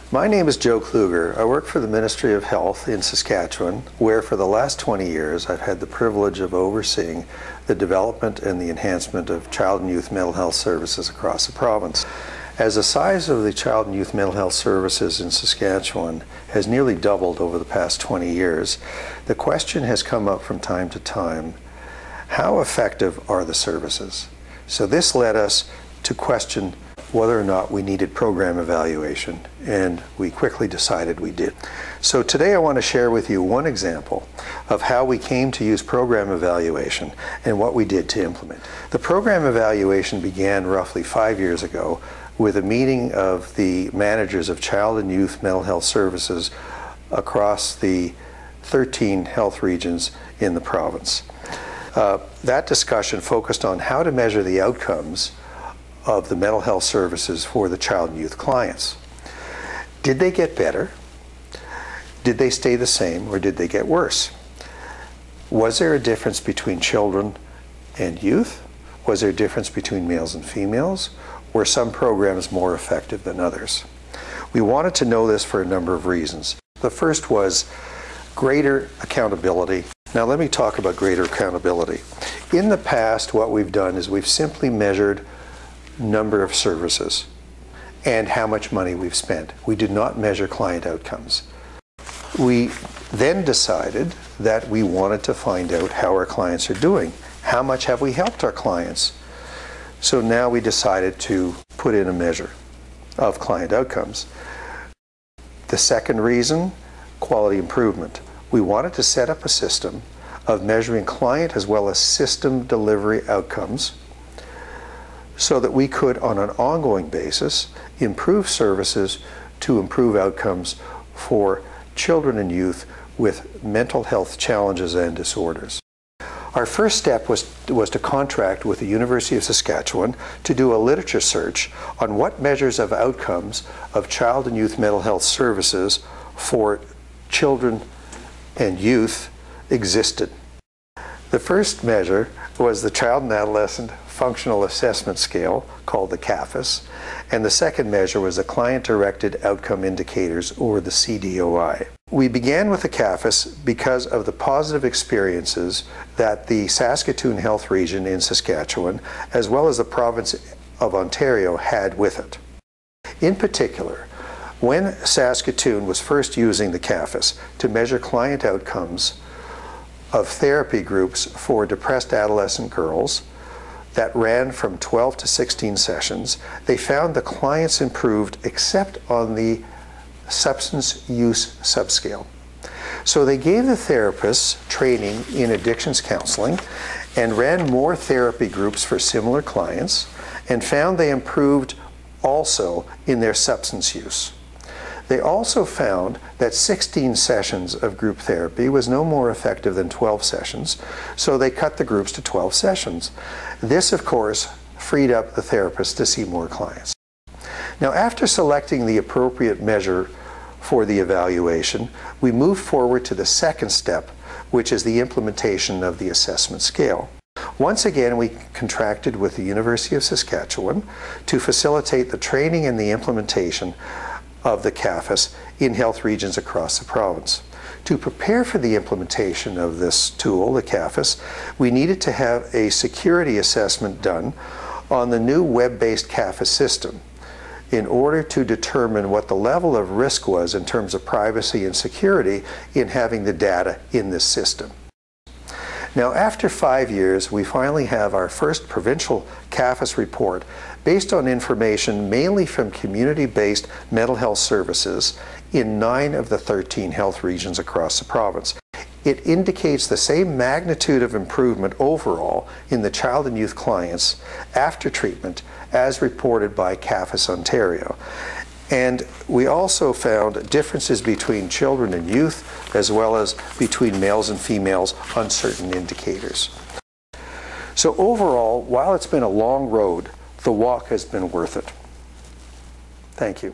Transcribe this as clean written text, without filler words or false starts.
My name is Joe Kluger. I work for the Ministry of Health in Saskatchewan, where for the last 20 years I've had the privilege of overseeing the development and the enhancement of child and youth mental health services across the province. As the size of the child and youth mental health services in Saskatchewan has nearly doubled over the past 20 years, the question has come up from time to time, how effective are the services? So this led us to question whether or not we needed program evaluation, and we quickly decided we did. So today I want to share with you one example of how we came to use program evaluation and what we did to implement. The program evaluation began roughly 5 years ago with a meeting of the managers of child and youth mental health services across the 13 health regions in the province. That discussion focused on how to measure the outcomes of the mental health services for the child and youth clients. Did they get better? Did they stay the same, or did they get worse? Was there a difference between children and youth? Was there a difference between males and females? Were some programs more effective than others? We wanted to know this for a number of reasons. The first was greater accountability. Now let me talk about greater accountability. In the past, what we've done is we've simply measured number of services and how much money we've spent. We did not measure client outcomes. We then decided that we wanted to find out how our clients are doing. How much have we helped our clients? So now we decided to put in a measure of client outcomes. The second reason, quality improvement. We wanted to set up a system of measuring client as well as system delivery outcomes so that we could, on an ongoing basis, improve services to improve outcomes for children and youth with mental health challenges and disorders. Our first step was to contract with the University of Saskatchewan to do a literature search on what measures of outcomes of child and youth mental health services for children and youth existed. The first measure was the Child and Adolescent Functional Assessment Scale, called the CAFAS, and the second measure was the Client-Directed Outcome Indicators, or the CDOI. We began with the CAFAS because of the positive experiences that the Saskatoon Health Region in Saskatchewan, as well as the province of Ontario, had with it. In particular, when Saskatoon was first using the CAFAS to measure client outcomes of therapy groups for depressed adolescent girls that ran from 12 to 16 sessions, they found the clients improved except on the substance use subscale. So they gave the therapists training in addictions counseling and ran more therapy groups for similar clients and found they improved also in their substance use. They also found that 16 sessions of group therapy was no more effective than 12 sessions, so they cut the groups to 12 sessions. This, of course, freed up the therapists to see more clients. Now, after selecting the appropriate measure for the evaluation, we moved forward to the second step, which is the implementation of the assessment scale. Once again, we contracted with the University of Saskatchewan to facilitate the training and the implementation of the CAFAS in health regions across the province. To prepare for the implementation of this tool, the CAFAS, we needed to have a security assessment done on the new web-based CAFAS system in order to determine what the level of risk was in terms of privacy and security in having the data in this system. Now, after 5 years, we finally have our first provincial CAFAS report based on information mainly from community-based mental health services in 9 of the 13 health regions across the province. It indicates the same magnitude of improvement overall in the child and youth clients after treatment as reported by CAFAS Ontario. And we also found differences between children and youth, as well as between males and females on certain indicators. So overall, while it's been a long road, the walk has been worth it. Thank you.